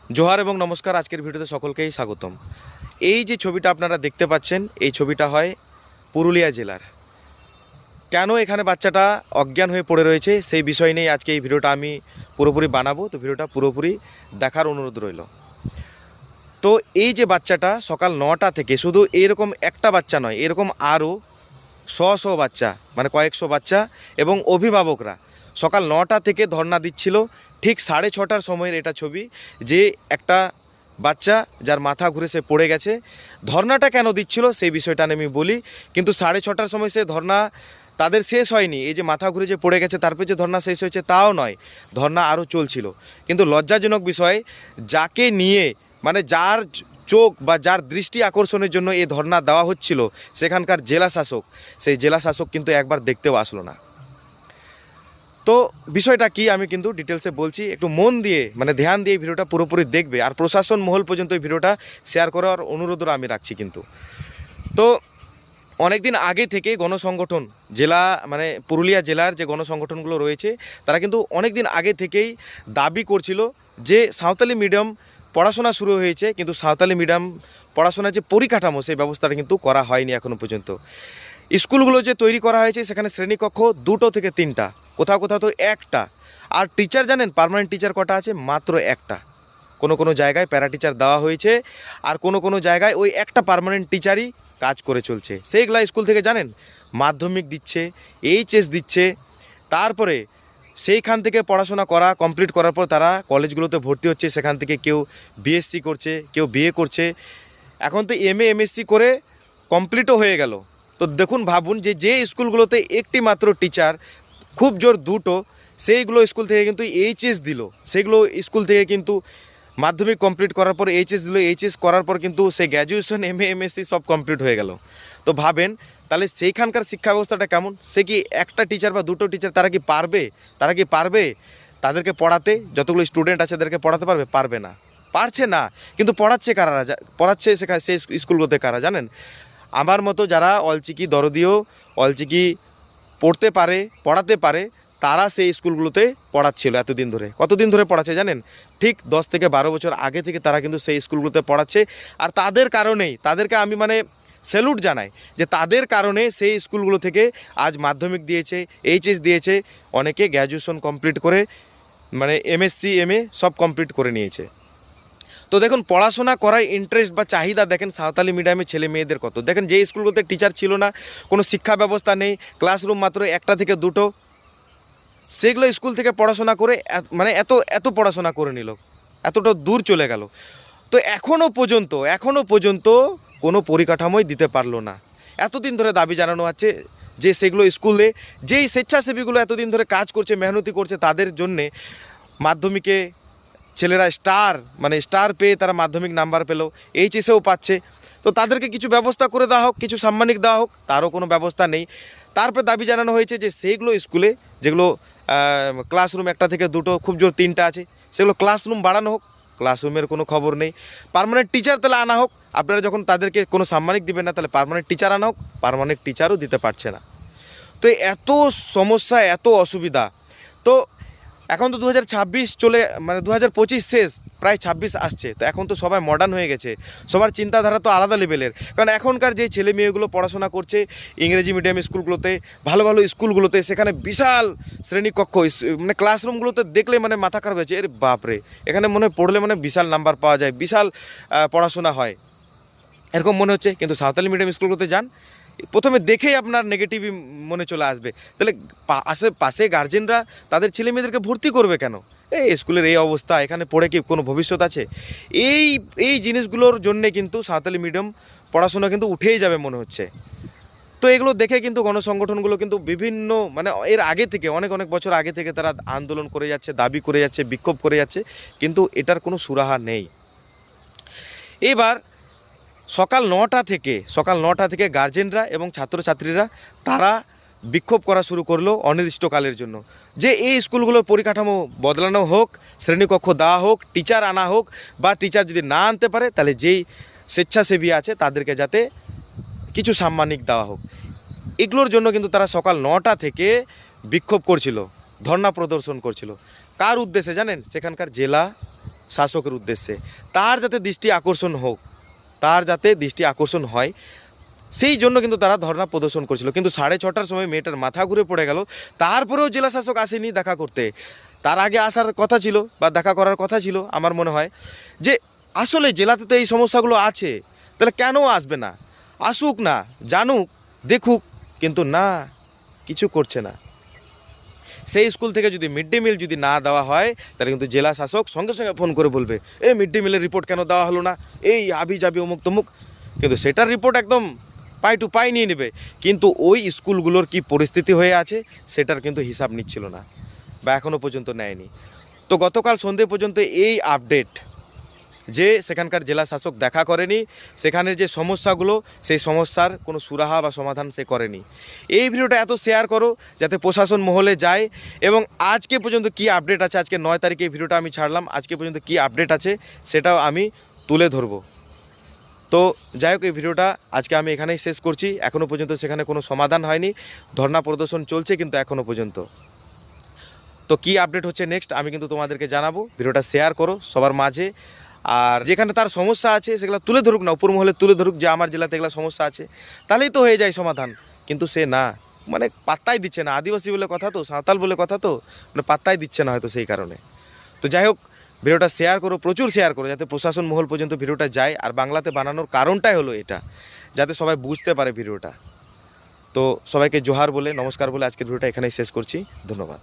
জোহার এবং নমস্কার। আজকের ভিডিওতে সকলকেই স্বাগতম। এই যে ছবিটা আপনারা দেখতে পাচ্ছেন, এই ছবিটা হয় পুরুলিয়া জেলার। কেন এখানে বাচ্চাটা অজ্ঞান হয়ে পড়ে রয়েছে সেই বিষয় নিয়ে আজকে এই ভিডিওটা আমি পুরোপুরি বানাবো। তো ভিডিওটা পুরোপুরি দেখার অনুরোধ রইল। তো এই যে বাচ্চাটা সকাল 9টা থেকে, শুধু এরকম একটা বাচ্চা নয়, এরকম আরও শো বাচ্চা, মানে কয়েকশো বাচ্চা এবং অভিভাবকরা সকাল 9টা থেকে ধর্ণা দিচ্ছিল। ঠিক 6:30টার সময়ের এটা ছবি, যে একটা বাচ্চা যার মাথা ঘুরে সে পড়ে গেছে। ধর্নাটা কেন দিচ্ছিল সেই বিষয়টা আমি বলি, কিন্তু 6:30টার সময় সে ধর্না তাদের শেষ হয়নি। এই যে মাথা ঘুরে যে পড়ে গেছে তারপর যে ধর্না শেষ হয়েছে তাও নয়, ধর্না আরও চলছিল। কিন্তু লজ্জাজনক বিষয়, যাকে নিয়ে মানে যার চোখ বা যার দৃষ্টি আকর্ষণের জন্য এই ধর্না দেওয়া হচ্ছিল, সেখানকার জেলা শাসক, সেই জেলা শাসক কিন্তু একবার দেখতেও আসলো না। তো বিষয়টা কি আমি কিন্তু ডিটেলসে বলছি, একটু মন দিয়ে মানে ধ্যান দিয়ে ভিডিওটা পুরোপুরি দেখবে। আর প্রশাসন মহল পর্যন্ত এই ভিডিওটা শেয়ার করার অনুরোধও আমি রাখছি কিন্তু। তো অনেক দিন আগে থেকে গণসংগঠন, জেলা মানে পুরুলিয়া জেলার যে গণসংগঠনগুলো রয়েছে, তারা কিন্তু অনেক দিন আগে থেকেই দাবি করছিল যে সাঁওতালি মিডিয়াম পড়াশোনা শুরু হয়েছে, কিন্তু সাঁওতালি মিডিয়াম পড়াশোনার যে পরিকাঠামো সেই ব্যবস্থাটা কিন্তু করা হয়নি এখনও পর্যন্ত। স্কুলগুলো যে তৈরি করা হয়েছে সেখানে শ্রেণীকক্ষ 2টো থেকে 3টা, কোথাও কোথাও তো একটা। আর টিচার জানেন পার্মানেন্ট টিচার কটা আছে? মাত্র একটা। কোনো কোনো জায়গায় প্যারা টিচার দেওয়া হয়েছে, আর কোনো কোনো জায়গায় ওই একটা পার্মানেন্ট টিচারই কাজ করে চলছে। সেইগুলা স্কুল থেকে জানেন মাধ্যমিক দিচ্ছে, এইচএস দিচ্ছে, তারপরে সেইখান থেকে পড়াশোনা করা কমপ্লিট করার পর তারা কলেজগুলোতে ভর্তি হচ্ছে। সেখান থেকে কেউ বিএসসি করছে, কেউ বিএ করছে, এখন তো এমএ এমএসসি করে কমপ্লিটও হয়ে গেল। তো দেখুন, ভাবুন যে যে স্কুলগুলোতে একটি মাত্র টিচার, খুব জোর 2টো, সেইগুলো স্কুল থেকে কিন্তু এইচএস দিল। সেগুলো স্কুল থেকে কিন্তু মাধ্যমিক কমপ্লিট করার পর এইচএস দিল, এইচএস করার পর কিন্তু সে গ্র্যাজুয়েশন এমএ এমএসসি সব কমপ্লিট হয়ে গেল। তো ভাবেন তাহলে সেইখানকার শিক্ষা ব্যবস্থাটা কেমন। সে কি একটা টিচার বা 2টো টিচার তারা কি পারবে তাদেরকে পড়াতে? যতগুলো স্টুডেন্ট আছে তাদেরকে পড়াতে পারবে না, পারছে না। কিন্তু পড়াচ্ছে সেখানে সেই স্কুলগুলোতে কারা জানেন? আমার মতো যারা অলচিকি দরদিও, অলচিকি পড়তে পারে, পড়াতে পারে, তারা সেই স্কুলগুলোতে পড়াচ্ছিল এতদিন ধরে। কতদিন ধরে পড়াচ্ছে জানেন? ঠিক 10 থেকে 12 বছর আগে থেকে তারা কিন্তু সেই স্কুলগুলোতে পড়াচ্ছে। আর তাদের কারণেই, তাদেরকে আমি মানে স্যালুট জানাই যে তাদের কারণে সেই স্কুলগুলো থেকে আজ মাধ্যমিক দিয়েছে, এইচএস দিয়েছে, অনেকে গ্র্যাজুয়েশন কমপ্লিট করে মানে এমএসসি এমএ সব কমপ্লিট করে নিয়েছে। তো দেখুন, পড়াশোনা করার ইন্টারেস্ট বা চাহিদা দেখেন সাঁওতালি মিডিয়ামে ছেলে মেয়েদের কত। দেখেন যে স্কুলগুলোতে টিচার ছিল না, কোনো শিক্ষা ব্যবস্থা নেই, ক্লাসরুম মাত্র একটা থেকে 2টো, সেগুলো স্কুল থেকে পড়াশোনা করে মানে এত পড়াশোনা করে নিল, এতটা দূর চলে গেল। তো এখনও পর্যন্ত কোনো পরিকাঠামোই দিতে পারলো না। এতদিন ধরে দাবি জানানো আছে যে সেগুলো স্কুলে যেই স্বেচ্ছাসেবীগুলো এতদিন ধরে কাজ করছে, মেহনতি করছে, তাদের জন্যে মাধ্যমিকে ছেলেরা স্টার পেয়ে তারা মাধ্যমিক নাম্বার পেলো, এইচএসেও পাচ্ছে। তো তাদেরকে কিছু ব্যবস্থা করে দেওয়া হোক, কিছু সাম্মানিক দেওয়া হোক, তারও কোনো ব্যবস্থা নেই। তারপর দাবি জানানো হয়েছে যে সেইগুলো স্কুলে যেগুলো ক্লাসরুম একটা থেকে 2টো, খুব জোর 3টা আছে, সেগুলো ক্লাসরুম বাড়ানো হোক। ক্লাসরুমের কোনো খবর নেই। পার্মানেন্ট টিচার তাহলে আনা হোক। আপনারা যখন তাদেরকে কোনো সাম্মানিক দিবেন না, তাহলে পার্মানেন্ট টিচার আনা হোক। পার্মানেন্ট টিচারও দিতে পারছে না। তো এত সমস্যা, এত অসুবিধা। তো এখন তো 2026 চলে, মানে 2025 শেষ, প্রায় 26 আসছে। তো এখন তো সবাই মডার্ন হয়ে গেছে, সবার চিন্তাধারা তো আলাদা লেভেলের। কারণ এখনকার যে ছেলে মেয়েগুলো পড়াশোনা করছে ইংরেজি মিডিয়াম স্কুলগুলোতে, ভালো ভালো স্কুলগুলোতে, সেখানে বিশাল শ্রেণীকক্ষ, মানে ক্লাসরুমগুলোতে দেখলে মানে মাথা খারাপ হয়েছে। এর বাপরে, এখানে মনে হয় পড়লে মানে বিশাল নাম্বার পাওয়া যায়, বিশাল পড়াশোনা হয়, এরকম মনে হচ্ছে। কিন্তু সাঁওতালি মিডিয়াম স্কুলগুলোতে যান, প্রথমে দেখেই আপনার নেগেটিভই মনে চলে আসবে। তাহলে পাশে গার্জেনরা তাদের ছেলে মেয়েদেরকে ভর্তি করবে কেন? এই স্কুলের এই অবস্থা, এখানে পড়ে কি কোনো ভবিষ্যৎ আছে? এই এই জিনিসগুলোর জন্যে কিন্তু সাঁওতালি মিডিয়াম পড়াশোনা কিন্তু উঠেই যাবে মনে হচ্ছে। তো এগুলো দেখে কিন্তু গণসংগঠনগুলো কিন্তু বিভিন্ন মানে এর আগে থেকে অনেক বছর আগে থেকে তারা আন্দোলন করে যাচ্ছে, দাবি করে যাচ্ছে, বিক্ষোভ করে যাচ্ছে, কিন্তু এটার কোনো সুরাহা নেই। এবার সকাল 9টা থেকে গার্জেনরা এবং ছাত্রছাত্রীরা তারা বিক্ষোভ করা শুরু করলো অনির্দিষ্টকালের জন্য, যে এই স্কুলগুলোর পরিকাঠামো বদলানো হোক, শ্রেণীকক্ষ দেওয়া হোক, টিচার আনা হোক, বা টিচার যদি না আনতে পারে তাহলে যেই স্বেচ্ছাসেবী আছে তাদেরকে যাতে কিছু সাম্মানিক দেওয়া হোক। এগুলোর জন্য কিন্তু তারা সকাল 9টা থেকে বিক্ষোভ করছিল, ধর্ণা প্রদর্শন করছিল। কার উদ্দেশ্যে জানেন? সেখানকার জেলা শাসকের উদ্দেশ্যে, তার যাতে দৃষ্টি আকর্ষণ হোক, তার যাতে দৃষ্টি আকর্ষণ হয়, সেই জন্য কিন্তু তারা ধর্ণা প্রদর্শন করছিল। কিন্তু 6:30টার সময় মেয়েটার মাথা ঘুরে পড়ে গেল, তারপরেও জেলা শাসক আসেনি দেখা করতে। তার আগে আসার কথা ছিল বা দেখা করার কথা ছিল। আমার মনে হয় যে আসলে জেলাতে তো এই সমস্যাগুলো আছে, তাহলে কেন আসবে না? আসুক না, জানুক, দেখুক, কিন্তু না, কিছু করছে না। সেই স্কুল থেকে যদি মিড ডে মিল যদি না দেওয়া হয়, তাহলে কিন্তু জেলা শাসক সঙ্গে সঙ্গে ফোন করে বলবে, এই মিড ডে মিলের রিপোর্ট কেন দেওয়া হলো না, এই আবি যাবি অমুক তমুক। কিন্তু সেটার রিপোর্ট একদম পাই টু পাই নিয়ে নেবে, কিন্তু ওই স্কুলগুলোর কি পরিস্থিতি হয়ে আছে সেটার কিন্তু হিসাব নিচ্ছিল না বা এখনও পর্যন্ত নেয়নি। তো গতকাল সন্ধে পর্যন্ত এই আপডেট যে সেখানকার জেলা শাসক দেখা করেনি, সেখানের যে সমস্যাগুলো সেই সমস্যার কোনো সুরাহা বা সমাধান সে করেনি। এই ভিডিওটা এত শেয়ার করো যাতে প্রশাসন মহলে যায়, এবং আজকে পর্যন্ত কি আপডেট আছে, আজকে 9 তারিখে এই ভিডিওটা আমি ছাড়লাম, আজকে পর্যন্ত কি আপডেট আছে সেটাও আমি তুলে ধরবো। তো যাই হোক, এই ভিডিওটা আজকে আমি এখানেই শেষ করছি। এখনও পর্যন্ত সেখানে কোনো সমাধান হয়নি, ধর্ণা প্রদর্শন চলছে কিন্তু এখনও পর্যন্ত। তো কি আপডেট হচ্ছে নেক্সট আমি কিন্তু তোমাদেরকে জানাবো। ভিডিওটা শেয়ার করো সবার মাঝে, আর যেখানে তার সমস্যা আছে সেগুলো তুলে ধরুক না, উপর মহলে তুলে ধরুক যে আমার জেলাতে এগুলো সমস্যা আছে, তাহলেই তো হয়ে যায় সমাধান। কিন্তু সে না, মানে পাত্তাই দিচ্ছে না। আদিবাসী বলে কথা তো, সাঁওতাল বলে কথা তো, মানে পাত্তাই দিচ্ছে না হয়তো সেই কারণে। তো যাই হোক, ভিডিওটা শেয়ার করো, প্রচুর শেয়ার করো, যাতে প্রশাসন মহল পর্যন্ত ভিডিওটা যায়। আর বাংলাতে বানানোর কারণটাই হলো এটা, যাতে সবাই বুঝতে পারে ভিডিওটা। তো সবাইকে জোহার বলে, নমস্কার বলে আজকের ভিডিওটা এখানেই শেষ করছি। ধন্যবাদ।